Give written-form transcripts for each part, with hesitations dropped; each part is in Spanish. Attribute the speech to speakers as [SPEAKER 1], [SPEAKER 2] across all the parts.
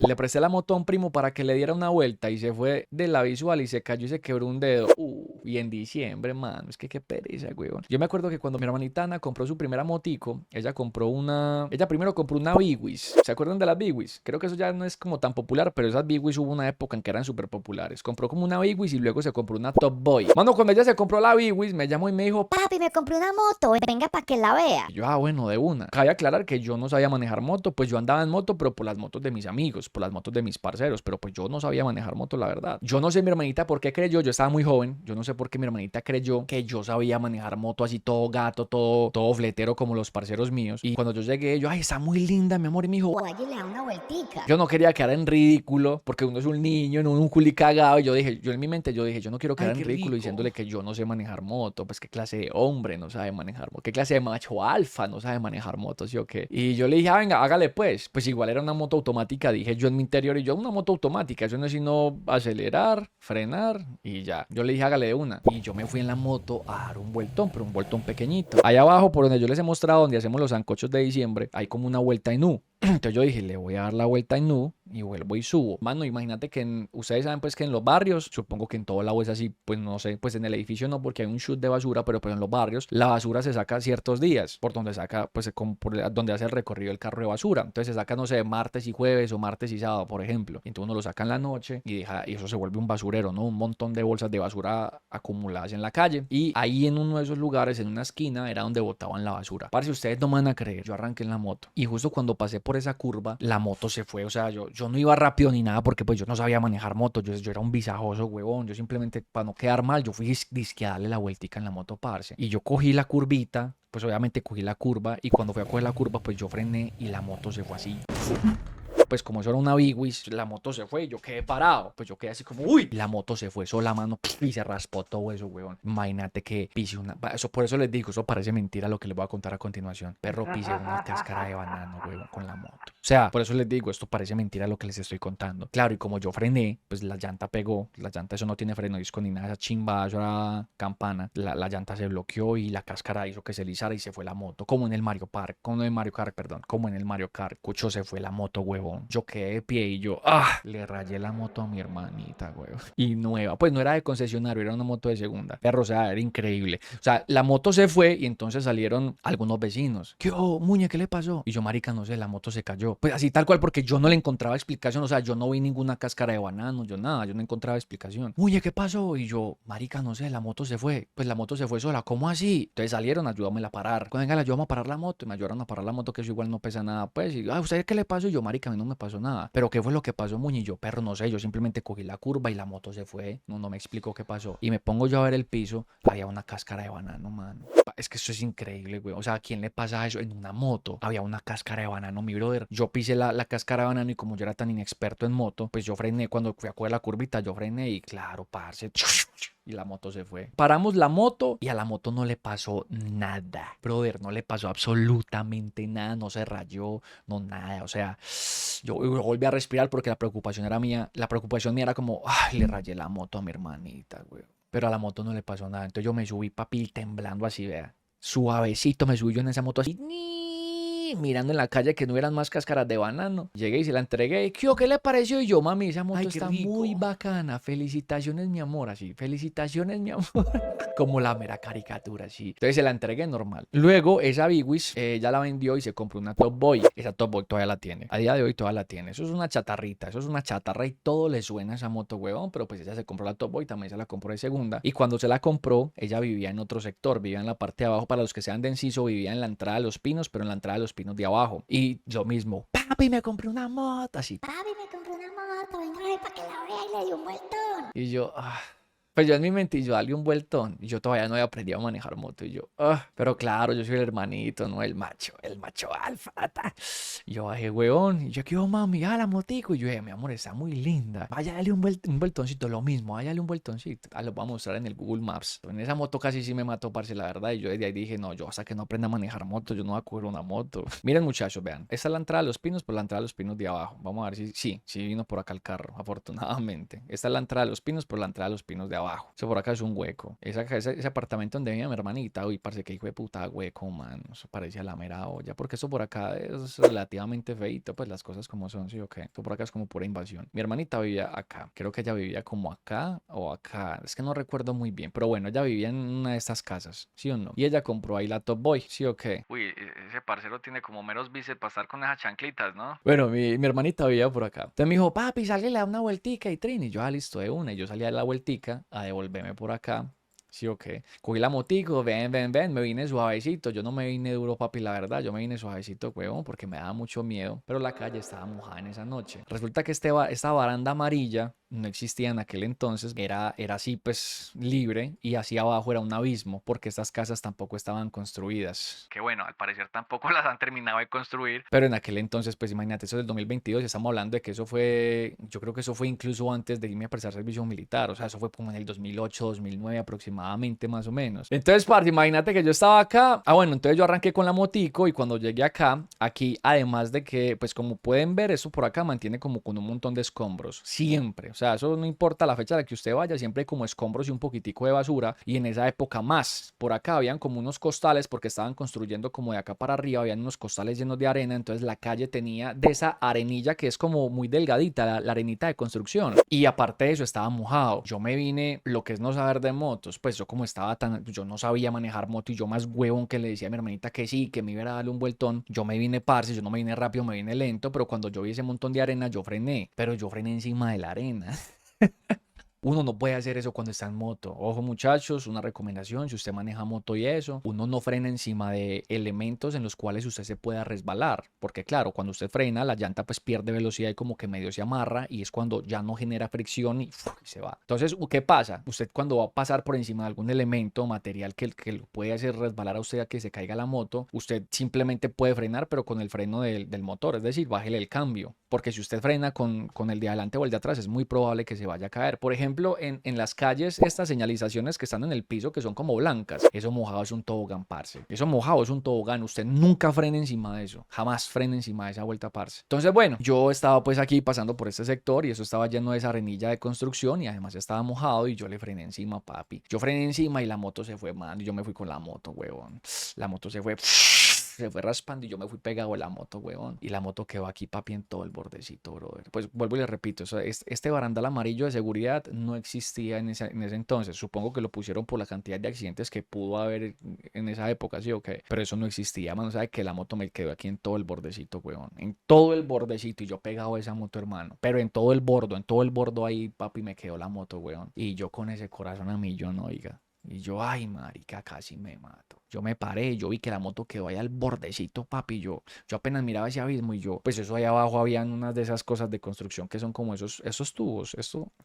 [SPEAKER 1] Le presté la moto a un primo para que le diera una vuelta y se fue de la visual y se cayó y se quebró un dedo. Y en diciembre, mano, es que qué pereza, weón. Yo me acuerdo que cuando mi hermanita Ana compró su primera motico, ella primero compró una Biwis. ¿Se acuerdan de las Biwis? Creo que eso ya no es como tan popular, pero esas Biwis hubo una época en que eran súper populares. Compró como una Biwis y luego se compró una Top Boy. Mano, cuando ella se compró la Biwis, me llamó y me dijo,
[SPEAKER 2] Papi, me compré una moto, venga para que la vea.
[SPEAKER 1] y yo, bueno, de una. Cabe aclarar que yo no sabía manejar moto, pues yo andaba en moto, pero por las motos de mis amigos, por las motos de mis parceros, pero pues yo no sabía manejar moto, la verdad. Yo no sé mi hermanita por qué creyó, yo estaba muy joven, yo no sé por qué mi hermanita creyó que yo sabía manejar moto así todo gato, todo fletero como los parceros míos. Y cuando yo llegué, yo, ay, está muy linda, mi amor, y me dijo,
[SPEAKER 2] Vaya y le da una vueltica.
[SPEAKER 1] yo no quería quedar en ridículo, porque uno es un niño, no un culi cagado. Y yo en mi mente, yo dije, yo no quiero
[SPEAKER 3] Ay,
[SPEAKER 1] quedar en
[SPEAKER 3] qué
[SPEAKER 1] ridículo
[SPEAKER 3] rico.
[SPEAKER 1] diciéndole que yo no sé manejar moto. Pues qué clase de hombre no sabe manejar moto. Qué clase de macho alfa no sabe manejar moto, ¿sí o qué? Y yo le dije, venga, hágale pues. Pues igual era una moto automática, dije yo en mi interior. Y yo, una moto automática, eso no es sino acelerar, frenar y ya. Yo le dije, hágale de una. Y yo me fui en la moto a dar un vueltón, pero un vueltón pequeñito. Allá abajo, por donde yo les he mostrado, donde hacemos los sancochos de diciembre, hay como una vuelta en U. Entonces yo dije, le voy a dar la vuelta en Nu y vuelvo y subo. Mano, imagínate que ustedes saben pues que en los barrios, supongo que en todo lado es así, pues no sé, pues en el edificio no porque hay un chute de basura, pero pues en los barrios la basura se saca ciertos días, por donde saca, pues como por donde hace el recorrido el carro de basura. Entonces se saca, no sé, martes y jueves o martes y sábado, por ejemplo. Entonces uno lo saca en la noche y eso se vuelve un basurero, ¿no? Un montón de bolsas de basura acumuladas en la calle. Y ahí en uno de esos lugares, en una esquina, era donde botaban la basura. Para si ustedes no me van a creer, yo arranqué en la moto y justo cuando pasé por esa curva, la moto se fue. O sea, yo no iba rápido ni nada porque pues yo no sabía manejar moto. Yo era un visajoso, huevón. Yo simplemente, para no quedar mal, yo fui disque a darle la vueltica en la moto, parce. Y yo cogí la curvita, pues obviamente cogí la curva y cuando fui a coger la curva, pues yo frené y la moto se fue así. Pues como eso era una Biwis, la moto se fue y yo quedé parado. Pues yo quedé así como, uy, la moto se fue sola, mano, y se raspó todo eso, weón. Imagínate que pise una, eso por eso les digo, eso parece mentira lo que les voy a contar a continuación. Perro, pise una cáscara de banano, weón, con la moto. O sea, por eso les digo, esto parece mentira lo que les estoy contando. Claro, y como yo frené, pues la llanta pegó, la llanta eso no tiene freno disco ni nada, esa chimba, eso era campana, la llanta se bloqueó y la cáscara hizo que se lisara y se fue la moto, como en el Mario Park, como en el Mario Kart, perdón, como en el Mario Kart, cucho se fue la moto, huevón. Yo quedé de pie y yo, le rayé la moto a mi hermanita, huevón. Y nueva, pues no era de concesionario, era una moto de segunda. Perro, o sea, era increíble. O sea, la moto se fue y entonces salieron algunos vecinos. ¿Qué, muñe, qué le pasó? Y yo, marica, no sé, la moto se cayó. Pues así tal cual, porque yo no le encontraba explicación, o sea, yo no vi ninguna cáscara de banano, yo nada, yo no encontraba explicación. Muñe, ¿qué pasó? Y yo, marica, no sé, la moto se fue. Pues la moto se fue sola, ¿cómo así? Entonces salieron, ayúdame a parar. Venga, la ayudamos a parar la moto. Y me ayudaron a parar la moto, que eso igual no pesa nada, pues. Y, ¿usted qué le pasó? Y yo, marica, a mí no me pasó nada. Pero ¿qué fue lo que pasó, Muñe? Y yo, perro, no sé, yo simplemente cogí la curva y la moto se fue. No me explicó qué pasó. Y me pongo yo a ver el piso, había una cáscara de banano, mano. Es que eso es increíble, güey. O sea, ¿a quién le pasa eso? En una moto había una cáscara de banano, mi brother. Yo pisé la cáscara de banano y como yo era tan inexperto en moto, pues yo frené cuando fui a coger la curvita, yo frené y claro, parce. Y la moto se fue. Paramos la moto y a la moto no le pasó nada. Brother, no le pasó absolutamente nada. No se rayó, no nada. O sea, yo volví a respirar porque la preocupación era mía. La preocupación mía era como, ay, le rayé la moto a mi hermanita, güey. Pero a la moto no le pasó nada. Entonces yo me subí, papi, temblando así, vea. Suavecito me subí yo en esa moto así. Mirando en la calle que no hubieran más cáscaras de banano. Llegué y se la entregué. ¿Qué le pareció? Y yo, mami, esa moto
[SPEAKER 3] Ay, qué
[SPEAKER 1] está muy
[SPEAKER 3] rico.
[SPEAKER 1] bacana. Felicitaciones, mi amor. Así, felicitaciones, mi amor. Como la mera caricatura, así. Entonces se la entregué normal. Luego, esa Biwis ya la vendió y se compró una Top Boy. Esa Top Boy todavía la tiene. A día de hoy todavía la tiene. Eso es una chatarrita. Eso es una chatarra y todo le suena a esa moto, huevón. Pero pues ella se compró la Top Boy, también se la compró de segunda. Y cuando se la compró, ella vivía en otro sector. Vivía en la parte de abajo. Para los que sean de Enciso, vivía en la entrada de Los Pinos, pero en la entrada de Los Pinos de abajo. Y lo mismo. Papi, me compré una moto así.
[SPEAKER 2] Papi, me compré una moto, venga para que la vea y le di un vueltón.
[SPEAKER 1] Y yo, pues yo en mi mente, yo dale un vueltón. Y yo todavía no había aprendido a manejar moto. Y yo, pero claro, yo soy el hermanito, no el macho alfa. Y yo bajé, huevón. Y yo, ¿qué mami? La motico. Y yo, mi amor, está muy linda. Vaya, dale un vueltoncito, lo mismo, vaya, dale un vueltoncito. Lo voy a mostrar en el Google Maps. En esa moto casi sí me mató, parce, la verdad. Y yo desde ahí dije, no, yo hasta que no aprenda a manejar moto, yo no voy a coger una moto. Miren, muchachos, vean. Esta es la entrada de Los Pinos, por la entrada de Los Pinos de abajo. Vamos a ver si sí vino por acá el carro, afortunadamente. Esta es la entrada de Los Pinos, por la entrada de Los Pinos de abajo. abajo. Eso por acá es un hueco. Ese apartamento donde vivía mi hermanita, uy, parce, que hijo de puta hueco, man. Eso parecía la mera olla. Porque eso por acá es relativamente feito, pues las cosas como son, sí o qué. Eso por acá es como pura invasión. Mi hermanita vivía acá. Creo que ella vivía como acá o acá. Es que no recuerdo muy bien. Pero bueno, ella vivía en una de estas casas, ¿sí o no? Y ella compró ahí la Top Boy, ¿sí o qué? Uy, ese parcero tiene como meros bíceps para estar con esas chanclitas, ¿no? Bueno, mi hermanita vivía por acá. Entonces me dijo, papi, salí a dar una vueltica y Trini. Y yo, listo, de una. Y yo salí a dar la vueltica a devolverme por acá. Sí, ok. Cogí la motico, ven, me vine suavecito. Yo no me vine duro, papi, la verdad. Yo me vine suavecito, huevón, porque me daba mucho miedo. Pero la calle estaba mojada en esa noche. Resulta que esta baranda amarilla no existía en aquel entonces. Era así, pues, libre. Y hacia abajo era un abismo, porque estas casas tampoco estaban construidas. Que bueno, al parecer tampoco las han terminado de construir. Pero en aquel entonces, pues, imagínate, eso es del 2022. Y estamos hablando de que eso fue, yo creo que eso fue incluso antes de irme a prestar servicio militar. O sea, eso fue como en el 2008, 2009 aproximadamente, más o menos. Entonces, parce, imagínate que yo estaba acá. Bueno, entonces yo arranqué con la motico y cuando llegué acá, aquí, además de que, pues como pueden ver, eso por acá mantiene como con un montón de escombros. Siempre. O sea, eso no importa la fecha a la que usted vaya, siempre hay como escombros y un poquitico de basura. Y en esa época más. Por acá habían como unos costales porque estaban construyendo como de acá para arriba, habían unos costales llenos de arena. Entonces la calle tenía de esa arenilla que es como muy delgadita, la arenita de construcción. Y aparte de eso estaba mojado. Yo me vine, lo que es no saber de motos, pues yo como estaba tan, yo no sabía manejar moto y yo más huevón que le decía a mi hermanita que sí, que me iba a darle un vueltón. Yo me vine parce, yo no me vine rápido, me vine lento, pero cuando yo vi ese montón de arena yo frené, pero yo frené encima de la arena. Uno no puede hacer eso cuando está en moto. Ojo muchachos, una recomendación, si usted maneja moto y eso, uno no frena encima de elementos en los cuales usted se pueda resbalar. Porque claro, cuando usted frena, la llanta pues pierde velocidad y como que medio se amarra y es cuando ya no genera fricción y se va. Entonces, ¿qué pasa? Usted cuando va a pasar por encima de algún elemento o material que lo puede hacer resbalar a usted a que se caiga la moto, usted simplemente puede frenar pero con el freno del motor, es decir, bájele el cambio. Porque si usted frena con el de adelante o el de atrás, es muy probable que se vaya a caer. Por ejemplo, en las calles, estas señalizaciones que están en el piso, que son como blancas, eso mojado es un tobogán, parce. Eso mojado es un tobogán. Usted nunca frena encima de eso. Jamás frena encima de esa vuelta, parce. Entonces, bueno, yo estaba pues aquí pasando por este sector y eso estaba lleno de esa arenilla de construcción y además estaba mojado y yo le frené encima, papi. Yo frené encima y la moto se fue, man. Y yo me fui con la moto, huevón. La moto se fue raspando y yo me fui pegado a la moto, huevón. Y la moto quedó aquí, papi, en todo el bordecito, brother. Pues vuelvo y le repito, este barandal amarillo de seguridad no existía en ese entonces. Supongo que lo pusieron por la cantidad de accidentes que pudo haber en esa época, ¿sí o qué? Pero eso no existía, mano. ¿Sabe que la moto me quedó aquí en todo el bordecito, huevón? En todo el bordecito y yo pegado a esa moto, hermano. Pero en todo el bordo ahí, papi, me quedó la moto, huevón. Y yo con ese corazón a millón, oiga. Y yo, ay, marica, casi me mato. Yo me paré, yo vi que la moto quedó ahí al bordecito, papi. Yo apenas miraba ese abismo y yo, pues eso ahí abajo habían unas de esas cosas de construcción que son como esos tubos,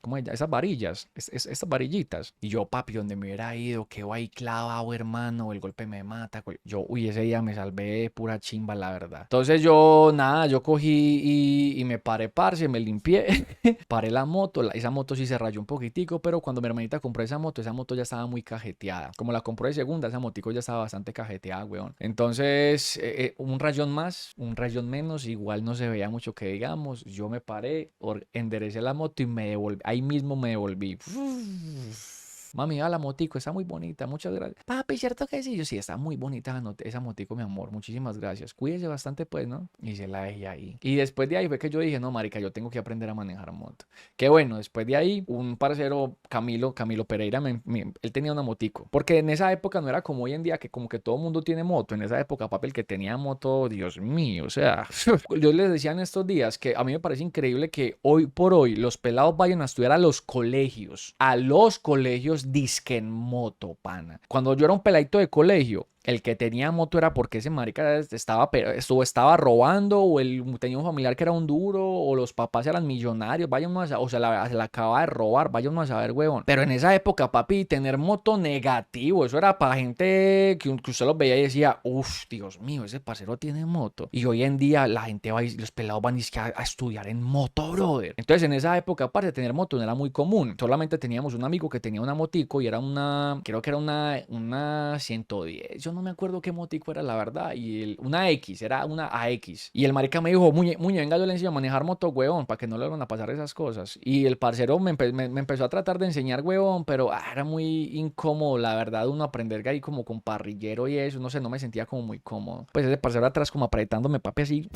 [SPEAKER 1] como esas varillas, esas varillitas. Y yo, papi, donde me hubiera ido, quedó ahí clavado, hermano, el golpe me mata. Yo, uy, ese día me salvé de pura chimba, la verdad. Entonces yo, nada, yo cogí y me paré, parce, me limpié, paré la moto. Esa moto sí se rayó un poquitico, pero cuando mi hermanita compró esa moto ya estaba muy cajeteada. Como la compró de segunda, esa motico ya estaba bastante cajeteada, weón. Entonces, un rayón más, un rayón menos, igual no se veía mucho que digamos. Yo me paré, enderecé la moto y me devolví. Ahí mismo me devolví. Mami, la motico, está muy bonita, muchas gracias. Papi, ¿cierto que sí? Yo sí, está muy bonita esa motico, mi amor, muchísimas gracias. Cuídese bastante, pues, ¿no? Y se la dejé ahí. Y después de ahí fue que yo dije, no, marica, yo tengo que aprender a manejar moto. Qué bueno, después de ahí, un parcero, Camilo Pereira, él tenía una motico. Porque en esa época no era como hoy en día, que como que todo el mundo tiene moto. En esa época, papi, el que tenía moto, Dios mío, o sea, yo les decía en estos días que a mí me parece increíble que hoy por hoy los pelados vayan a estudiar a los colegios disque en moto, pana. Cuando yo era un peladito de colegio, el que tenía moto era porque ese marica estaba robando o tenía un familiar que era un duro o los papás eran millonarios, vayan a saber, o se la acaba de robar, vayan a saber, huevón. Pero en esa época, papi, tener moto negativo, eso era para gente que usted los veía y decía, uff, Dios mío, ese parcero tiene moto. Y hoy en día la gente va y los pelados van a estudiar en moto, brother. Entonces en esa época, aparte de tener moto, no era muy común. Solamente teníamos un amigo que tenía una motico y era creo que era una 110, yo no me acuerdo qué motico era, la verdad. Y una X, era una AX. Y el marica me dijo, Muñe, venga, yo le enseño a manejar moto, huevón, para que no le van a pasar esas cosas. Y el parcero me empezó a tratar de enseñar, huevón, pero era muy incómodo, la verdad, uno aprender ahí como con parrillero y eso, no sé, no me sentía como muy cómodo. Pues ese parcero atrás como apretándome, papi, así.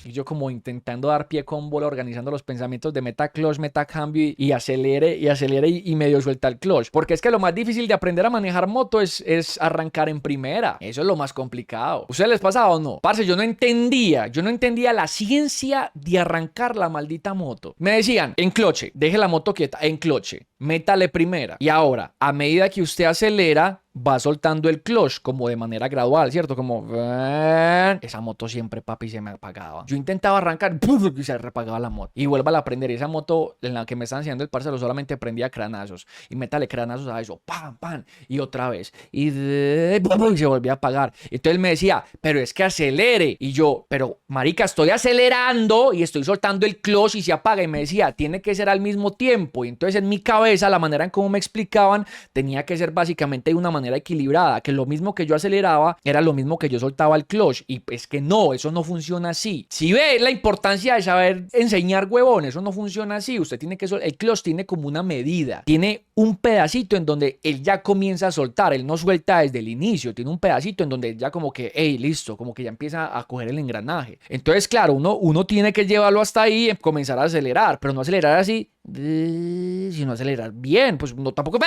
[SPEAKER 1] Y yo como intentando dar pie con bola, organizando los pensamientos de meta clutch, meta cambio y acelere y medio suelta el clutch. Porque es que lo más difícil de aprender a manejar moto es arrancar en primera. Eso es lo más complicado. ¿Ustedes les pasaba o no? Parce, yo no entendía la ciencia de arrancar la maldita moto. Me decían, en cloche, deje la moto quieta, en cloche, métale primera. Y ahora, a medida que usted acelera, va soltando el clutch como de manera gradual, ¿cierto? Como esa moto siempre, papi, se me apagaba. Yo intentaba arrancar y se repagaba la moto. Y vuelva a aprender. Y esa moto en la que me estaba enseñando el parcero solamente prendía cranazos. Y métale cranazos a eso. ¡Pam, pam! Y otra vez. Y se volvía a apagar. Entonces él me decía, pero es que acelere. Y yo, pero marica, estoy acelerando y estoy soltando el clutch y se apaga. Y me decía, tiene que ser al mismo tiempo. Y entonces en mi cabeza, la manera en cómo me explicaban, tenía que ser básicamente de una manera equilibrada, que lo mismo que yo aceleraba era lo mismo que yo soltaba el clutch, y es que no, eso no funciona así. Si ve la importancia de saber enseñar, huevón, eso no funciona así. Usted tiene que el clutch tiene como una medida, tiene un pedacito en donde él ya comienza a soltar, él no suelta desde el inicio, tiene un pedacito en donde ya como que, hey, listo, como que ya empieza a coger el engranaje. Entonces, claro, uno tiene que llevarlo hasta ahí y comenzar a acelerar, pero no acelerar así, sino acelerar bien, pues no tampoco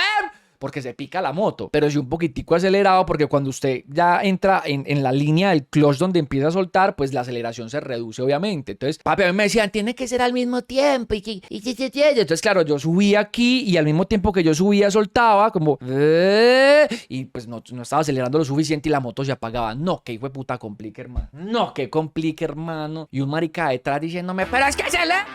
[SPEAKER 1] porque se pica la moto, pero sí un poquitico acelerado, porque cuando usted ya entra en la línea del clutch donde empieza a soltar, pues la aceleración se reduce obviamente. Entonces, papi, a mí me decían, tiene que ser al mismo tiempo, entonces claro, yo subía aquí y al mismo tiempo que yo subía soltaba, como y pues no estaba acelerando lo suficiente y la moto se apagaba. No, que hijo de puta complique, hermano. No, que complique, hermano. Y un marica detrás diciéndome, pero es que acelera.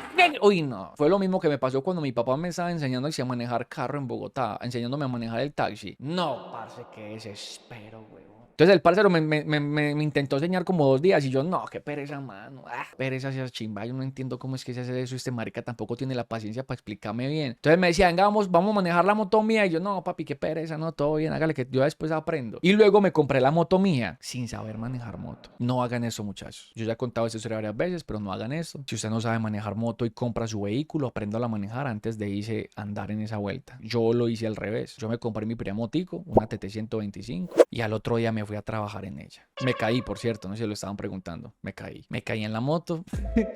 [SPEAKER 1] Uy, no. Fue lo mismo que me pasó cuando mi papá me estaba enseñando a manejar carro en Bogotá, enseñándome a manejar el taxi. No, parce, qué desespero, huevón. Entonces el parcero me intentó enseñar como 2 días y yo, no, qué pereza, mano. Pereza esa chimba. Yo no entiendo cómo es que se hace eso. Este marica tampoco tiene la paciencia para explicarme bien. Entonces me decía, venga, vamos a manejar la moto mía. Y yo, no, papi, qué pereza, no, todo bien, hágale que yo después aprendo. Y luego me compré la moto mía sin saber manejar moto. No hagan eso, muchachos. Yo ya he contado esta historia varias veces, pero no hagan eso. Si usted no sabe manejar moto y compra su vehículo, aprenda a manejar antes de irse a andar en esa vuelta. Yo lo hice al revés. Yo me compré mi primera motico, una TT 125, y al otro día me fui a trabajar en ella. Me caí, por cierto, no sé si lo estaban preguntando. Me caí en la moto.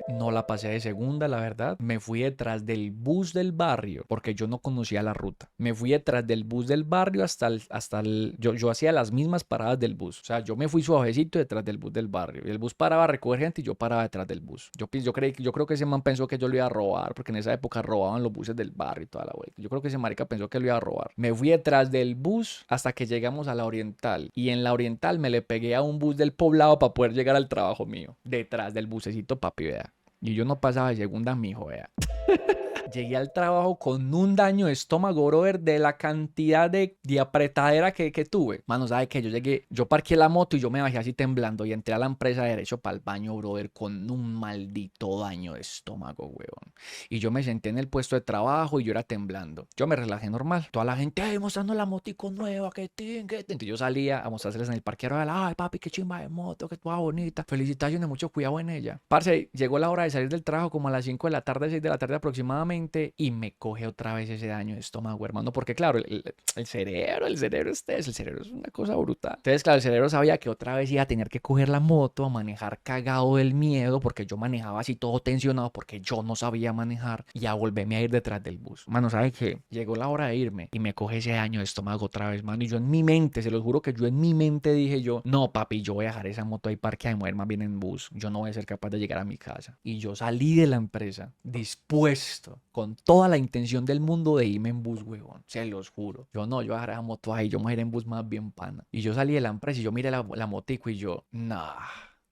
[SPEAKER 1] No la pasé de segunda, la verdad. Me fui detrás del bus del barrio porque yo no conocía la ruta. Me fui detrás del bus del barrio yo hacía las mismas paradas del bus. O sea, yo me fui suavecito detrás del bus del barrio. Y el bus paraba a recoger gente y yo paraba detrás del bus. Yo creo que ese man pensó que yo lo iba a robar, porque en esa época robaban los buses del barrio y toda la vuelta. Yo creo que ese marica pensó que lo iba a robar. Me fui detrás del bus hasta que llegamos a la Oriental. Y en la Oriental me le pegué a un bus del poblado para poder llegar al trabajo mío. Detrás del busecito, papi, vea. Y yo no pasaba de segunda, mijo, vea. Llegué al trabajo con un daño de estómago, brother, de la cantidad de apretadera que tuve. Mano, ¿sabe qué? Yo parqué la moto y yo me bajé así temblando y entré a la empresa derecho para el baño, brother, con un maldito daño de estómago, weón. Y yo me senté en el puesto de trabajo y yo era temblando. Yo me relajé normal. Toda la gente, ay, mostrando la motico nueva, que tin. Entonces yo salía a mostrárseles en el parquero. Ay, papi, qué chimba de moto, que toda bonita. Felicitaciones, mucho cuidado en ella. Parce, llegó la hora de salir del trabajo como a las 5 de la tarde, 6 de la tarde aproximadamente. Y me coge otra vez ese daño de estómago, hermano, porque claro, el cerebro es una cosa brutal. Entonces, claro, el cerebro sabía que otra vez iba a tener que coger la moto, a manejar cagado del miedo, porque yo manejaba así todo tensionado, porque yo no sabía manejar, y a volverme a ir detrás del bus. Mano, ¿sabe qué? Llegó la hora de irme y me coge ese daño de estómago otra vez, mano, y yo en mi mente, se los juro que yo en mi mente dije yo, no, papi, yo voy a dejar esa moto ahí parqueada y mover más bien en bus, yo no voy a ser capaz de llegar a mi casa. Y yo salí de la empresa dispuesto, con toda la intención del mundo de irme en bus, huevón. Se los juro. Yo no, yo voy a dejar esa moto ahí, yo me voy a ir en bus más bien pana. Y yo salí de la empresa y yo miré la motico y yo, nah.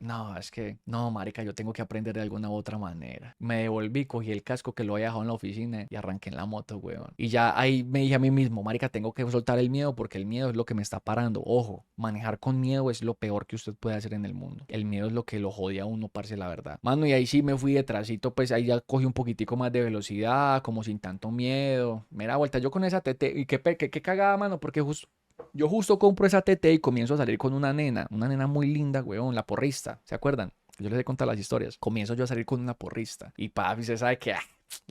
[SPEAKER 1] No, es que, no, marica, yo tengo que aprender de alguna u otra manera. Me devolví, cogí el casco que lo había dejado en la oficina y arranqué en la moto, weón. Y ya ahí me dije a mí mismo, marica, tengo que soltar el miedo porque el miedo es lo que me está parando. Ojo, manejar con miedo es lo peor que usted puede hacer en el mundo. El miedo es lo que lo jode a uno, parce, la verdad. Mano, y ahí sí me fui detrásito, pues ahí ya cogí un poquitico más de velocidad, como sin tanto miedo. Me da vuelta yo con esa TT. Y qué cagada, mano, porque justo Yo justo compro esa TT y comienzo a salir con una nena muy linda, weón, la porrista, ¿se acuerdan? Yo les he contado las historias. Comienzo yo a salir con una porrista y papi se sabe que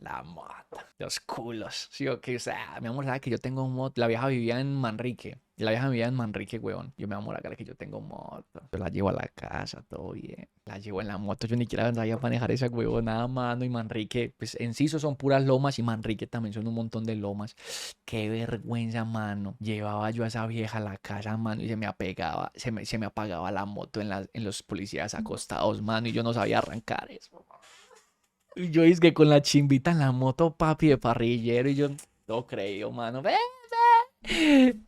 [SPEAKER 1] la moto, los culos, sí o qué, o sea, mi amor sabe que yo tengo un moto. La vieja vivía en Manrique. Y la vieja vivía en Manrique, weón. Yo me amor a que yo tengo moto. Yo la llevo a la casa, todo bien. La llevo en la moto. Yo ni siquiera sabía manejar esa weón, nada mano. Y Manrique, pues Enciso son puras lomas y Manrique también son un montón de lomas. Qué vergüenza, mano. Llevaba yo a esa vieja a la casa, mano, y se me apagaba, se me apagaba la moto en los policías acostados, mano, y yo no sabía arrancar eso. Y yo es que con la chimbita en la moto, papi, de parrillero, y yo no creo, mano. Ve.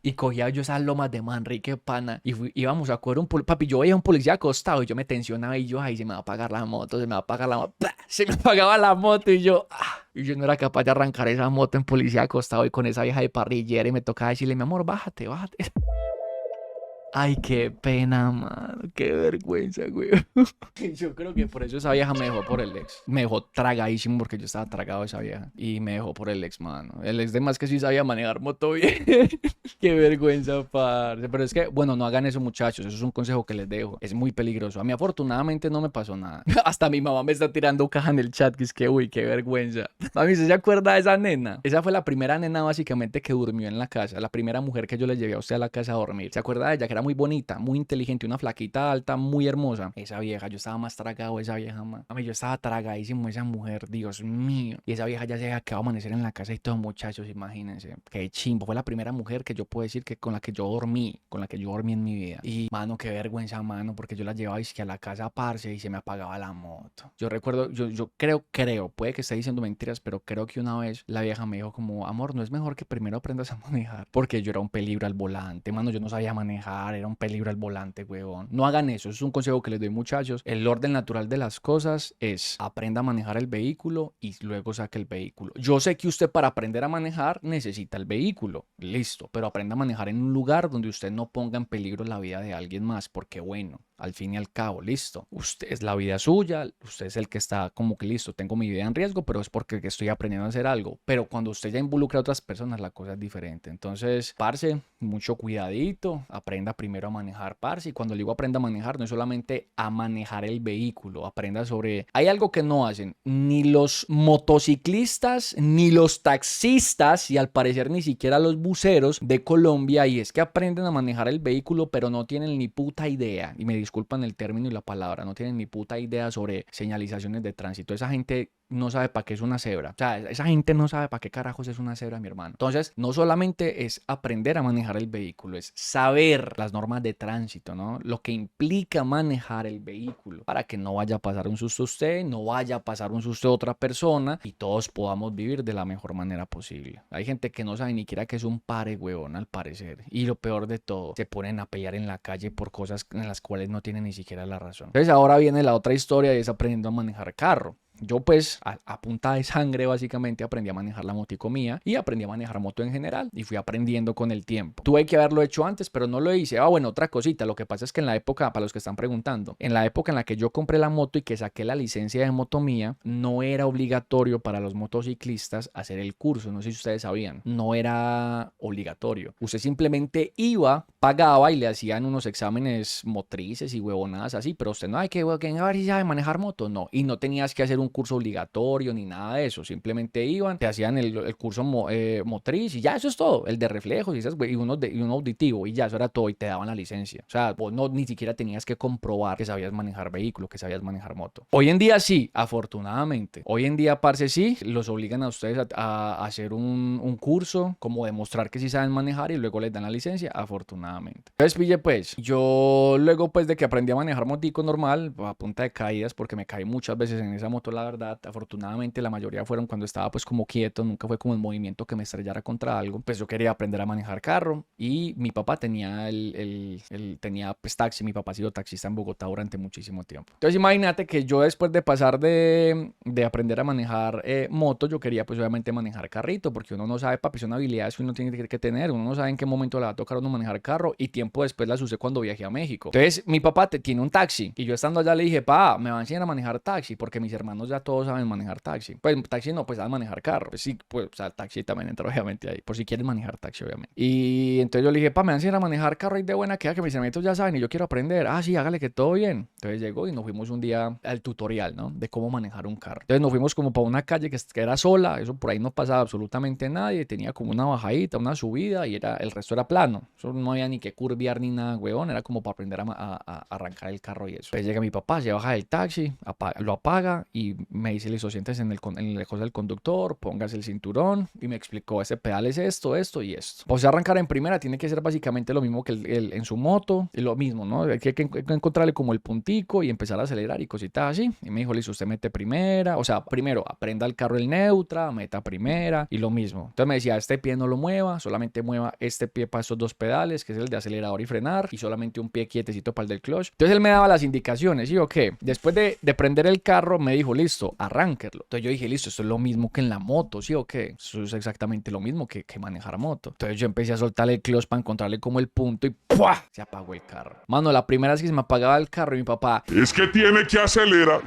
[SPEAKER 1] Y cogía yo esas lomas de Manrique, pana. Y íbamos a coger papi, yo veía un policía acostado y yo me tensionaba y yo, ay, se me va a apagar la moto, se me va a apagar la moto. ¡Pah! Se me apagaba la moto y yo, y yo no era capaz de arrancar esa moto en policía acostado y con esa vieja de parrillera y me tocaba decirle, mi amor, bájate, bájate. Ay, qué pena, mano. Qué vergüenza, güey. Yo creo que por eso esa vieja me dejó por el ex. Me dejó tragadísimo porque yo estaba tragado de esa vieja. Y me dejó por el ex, mano. El ex de más que sí sabía manejar moto bien. Qué vergüenza, parce. Pero es que, bueno, no hagan eso, muchachos. Eso es un consejo que les dejo. Es muy peligroso. A mí, afortunadamente, no me pasó nada. Hasta mi mamá me está tirando caja en el chat. Que es que, uy, qué vergüenza. Mami, ¿usted se acuerda de esa nena? Esa fue la primera nena, básicamente, que durmió en la casa. La primera mujer que yo le llevé a usted a la casa a dormir. ¿Se acuerda de ella? Que era muy bonita, muy inteligente, una flaquita alta, muy hermosa. Esa vieja, yo estaba más tragado de esa vieja, man. A mí yo estaba tragadísimo de esa mujer, Dios mío. Y esa vieja ya se había quedado a amanecer en la casa y todos, muchachos, imagínense. Qué chimbo. Fue la primera mujer que yo puedo decir que con la que yo dormí en mi vida. Y, mano, qué vergüenza, mano, porque yo la llevaba a la casa, parce, y se me apagaba la moto. Yo recuerdo, yo creo, puede que esté diciendo mentiras, pero creo que una vez la vieja me dijo como, amor, no es mejor que primero aprendas a manejar, porque yo era un peligro al volante, mano, yo no sabía manejar, era un peligro al volante, huevón. No hagan eso, es un consejo que les doy, muchachos. El orden natural de las cosas es aprenda a manejar el vehículo y luego saque el vehículo. Yo sé que usted para aprender a manejar necesita el vehículo, listo, pero aprenda a manejar en un lugar donde usted no ponga en peligro la vida de alguien más, porque bueno, al fin y al cabo, listo, usted es la vida suya, usted es el que está como que listo, tengo mi vida en riesgo, pero es porque estoy aprendiendo a hacer algo. Pero cuando usted ya involucra a otras personas, la cosa es diferente. Entonces, parce, mucho cuidadito, aprenda primero a manejar, parce, y cuando digo aprenda a manejar, no es solamente a manejar el vehículo, aprenda sobre... Hay algo que no hacen ni los motociclistas, ni los taxistas, y al parecer ni siquiera los buceros de Colombia, y es que aprenden a manejar el vehículo, pero no tienen ni puta idea, y me disculpan el término y la palabra, no tienen ni puta idea sobre señalizaciones de tránsito. Esa gente no sabe para qué es una cebra. O sea, esa gente no sabe para qué carajos es una cebra, mi hermano. Entonces, no solamente es aprender a manejar el vehículo, es saber las normas de tránsito, ¿no? Lo que implica manejar el vehículo para que no vaya a pasar un susto a usted, no vaya a pasar un susto a otra persona y todos podamos vivir de la mejor manera posible. Hay gente que no sabe ni siquiera que es un pare, huevón, al parecer. Y lo peor de todo, se ponen a pelear en la calle por cosas en las cuales no tienen ni siquiera la razón. Entonces, ahora viene la otra historia y es aprendiendo a manejar carro. Yo pues a punta de sangre básicamente aprendí a manejar la motico mía y aprendí a manejar moto en general y fui aprendiendo con el tiempo. Tuve que haberlo hecho antes, pero no lo hice. Bueno, otra cosita, lo que pasa es que en la época, para los que están preguntando, en la época en la que yo compré la moto y que saqué la licencia de moto mía, no era obligatorio para los motociclistas hacer el curso, no sé si ustedes sabían, no era obligatorio. Usted simplemente iba, pagaba y le hacían unos exámenes motrices y huevonadas así, pero usted no hay que a ver si sabe manejar moto, no, y no tenías que hacer un curso obligatorio ni nada de eso, simplemente iban, te hacían el curso motriz y ya, eso es todo, el de reflejos y un auditivo y ya, eso era todo y te daban la licencia. O sea, vos no ni siquiera tenías que comprobar que sabías manejar vehículo, que sabías manejar moto. Hoy en día sí, afortunadamente. Hoy en día, parce, sí, los obligan a ustedes a hacer un curso, como demostrar que sí saben manejar y luego les dan la licencia, afortunadamente. Entonces, pille, pues, yo luego pues de que aprendí a manejar motico normal, a punta de caídas, porque me caí muchas veces en esa moto, la verdad, afortunadamente la mayoría fueron cuando estaba pues como quieto, nunca fue como en movimiento que me estrellara contra algo. Pues yo quería aprender a manejar carro y mi papá tenía tenía pues taxi, mi papá ha sido taxista en Bogotá durante muchísimo tiempo. Entonces imagínate que yo después de pasar de aprender a manejar moto, yo quería pues obviamente manejar carrito, porque uno no sabe, papi, son habilidades que uno tiene que tener, uno no sabe en qué momento le va a tocar a uno manejar carro y tiempo después las usé cuando viajé a México. Entonces mi papá tiene un taxi y yo estando allá le dije, pa, me va a enseñar a manejar taxi porque mis hermanos colombianos ya todos saben manejar taxi. Pues taxi no, pues saben manejar carro. Pues sí, pues, o sea, taxi también entra obviamente ahí, por si quieres manejar taxi, obviamente. Y entonces yo le dije, pa, me van a enseñar a manejar carro ahí de buena queda, que mis hermanitos ya saben y yo quiero aprender. Ah, sí, hágale que todo bien. Entonces llegó y nos fuimos un día al tutorial, ¿no? De cómo manejar un carro. Entonces nos fuimos como para una calle que era sola, eso por ahí no pasaba absolutamente nadie, tenía como una bajadita, una subida y el resto era plano. Eso no había ni que curvear ni nada, huevón, era como para aprender a arrancar el carro y eso. Entonces llega mi papá, se baja del taxi, lo apaga y me dice, listo, siéntese en el cosa del conductor, póngase el cinturón y me explicó, ese pedal es esto, esto y esto. O sea, arrancar en primera tiene que ser básicamente lo mismo que en su moto, y lo mismo, ¿no? Hay que encontrarle como el puntico y empezar a acelerar y cositas así. Y me dijo, listo, usted mete primera, o sea, primero aprenda el carro el neutra, meta primera y lo mismo. Entonces me decía, este pie no lo mueva, solamente mueva este pie para estos dos pedales, que es el de acelerador y frenar, y solamente un pie quietecito para el del clutch. Entonces él me daba las indicaciones, ¿sí o qué? Después de prender el carro, me dijo, listo, arránquelo. Entonces yo dije, listo, esto es lo mismo que en la moto, ¿sí o qué? Eso es exactamente lo mismo que manejar moto. Entonces yo empecé a soltarle el clutch para encontrarle como el punto y ¡pua! Se apagó el carro. Mano, la primera vez que se me apagaba el carro y mi papá,
[SPEAKER 3] es que tiene que acelerar.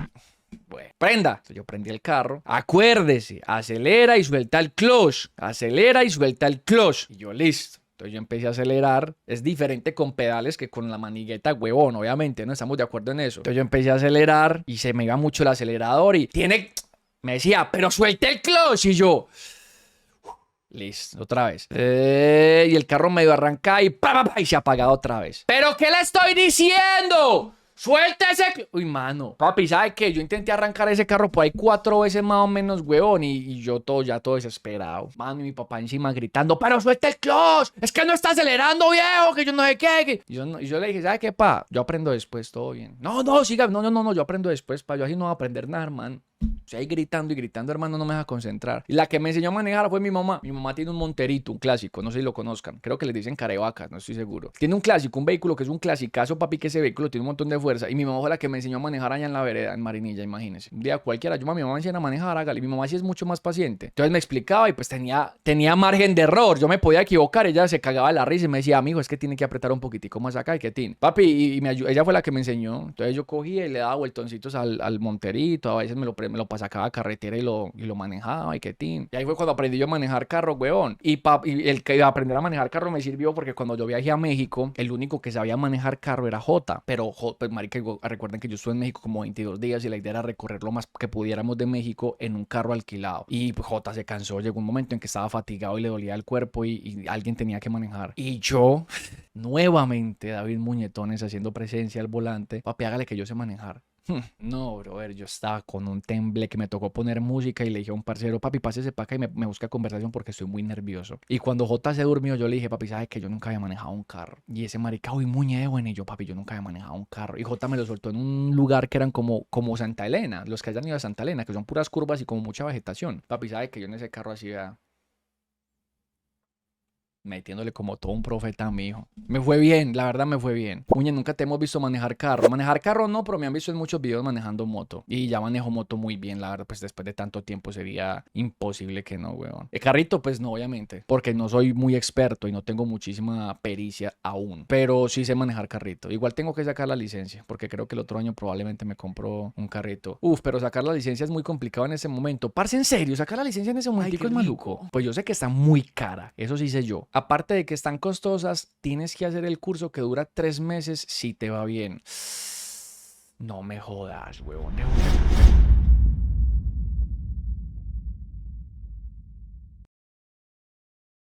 [SPEAKER 1] bueno, prenda. Entonces yo prendí el carro. Acuérdese, acelera y suelta el clutch. Acelera y suelta el clutch. Y yo, listo. Entonces yo empecé a acelerar. Es diferente con pedales que con la manigueta, huevón, obviamente, ¿no? Estamos de acuerdo en eso. Entonces yo empecé a acelerar y se me iba mucho el acelerador y me decía, pero suelte el clutch. Y yo, listo, otra vez. Y el carro medio arranca y y se ha apagado otra vez. ¿Pero qué le estoy diciendo? ¡Suelta ese! Uy, mano. Papi, ¿sabe qué? Yo intenté arrancar ese carro por ahí 4 veces más o menos, huevón. Y yo todo desesperado. Mano, y mi papá encima gritando, ¡pero suelta el clutch! ¡Es que no está acelerando, viejo! Que yo no sé qué. Y yo le dije, ¿sabe qué, pa? Yo aprendo después, todo bien. No, siga. No, yo aprendo después, pa. Yo así no voy a aprender nada, hermano. O sea, ahí gritando y gritando, hermano, no me deja concentrar. Y la que me enseñó a manejar fue mi mamá. Mi mamá tiene un Monterito, un clásico, no sé si lo conozcan. Creo que le dicen Carevacas, no estoy seguro. Tiene un clásico, un vehículo que es un clasicazo, papi, que ese vehículo tiene un montón de fuerza. Y mi mamá fue la que me enseñó a manejar allá en la vereda, en Marinilla, imagínense. Un día cualquiera, mi mamá me enseña a manejar, hágale. Y mi mamá sí es mucho más paciente. Entonces me explicaba y pues tenía margen de error. Yo me podía equivocar, ella se cagaba de la risa y me decía, amigo, es que tiene que apretar un poquitico más acá y que tin. Papi, ella fue la que me enseñó. Entonces yo cogía y le daba vueltoncitos al Monterito, a veces me lo pasacaba a carretera y lo manejaba y que tin. Y ahí fue cuando aprendí yo a manejar carro, weón. Y el que aprender a manejar carro me sirvió porque cuando yo viajé a México, el único que sabía manejar carro era Jota. Pero, pues, marica, recuerden que yo estuve en México como 22 días y la idea era recorrer lo más que pudiéramos de México en un carro alquilado. Y pues, Jota se cansó, llegó un momento en que estaba fatigado y le dolía el cuerpo y alguien tenía que manejar. Y yo, nuevamente, David Muñetones haciendo presencia al volante. Papi, hágale que yo sé manejar. No, brother, yo estaba con un temble que me tocó poner música y le dije a un parcero, papi, pásese para acá y me busca conversación porque estoy muy nervioso. Y cuando J se durmió, yo le dije, papi, ¿sabes que yo nunca había manejado un carro? Y ese marica, uy, muñe, bueno, y yo, papi, yo nunca había manejado un carro. Y J me lo soltó en un lugar que eran como Santa Elena, los que hayan ido a Santa Elena, que son puras curvas y como mucha vegetación. Papi, ¿sabes que yo en ese carro hacía... metiéndole como todo un profeta a mi hijo. Me fue bien, la verdad me fue bien. Muñe, nunca te hemos visto manejar carro. Manejar carro no, pero me han visto en muchos videos manejando moto. Y ya manejo moto muy bien, la verdad, pues después de tanto tiempo sería imposible que no, weón. El carrito, pues no, obviamente, porque no soy muy experto y no tengo muchísima pericia aún. Pero sí sé manejar carrito. Igual tengo que sacar la licencia, porque creo que el otro año probablemente me compro un carrito. Uf, pero sacar la licencia es muy complicado en ese momento. Parce, en serio, sacar la licencia en ese momento es maluco. Pues yo sé que está muy cara, eso sí sé yo. Aparte de que están costosas, tienes que hacer el curso que dura 3 meses si te va bien. No me jodas, huevón.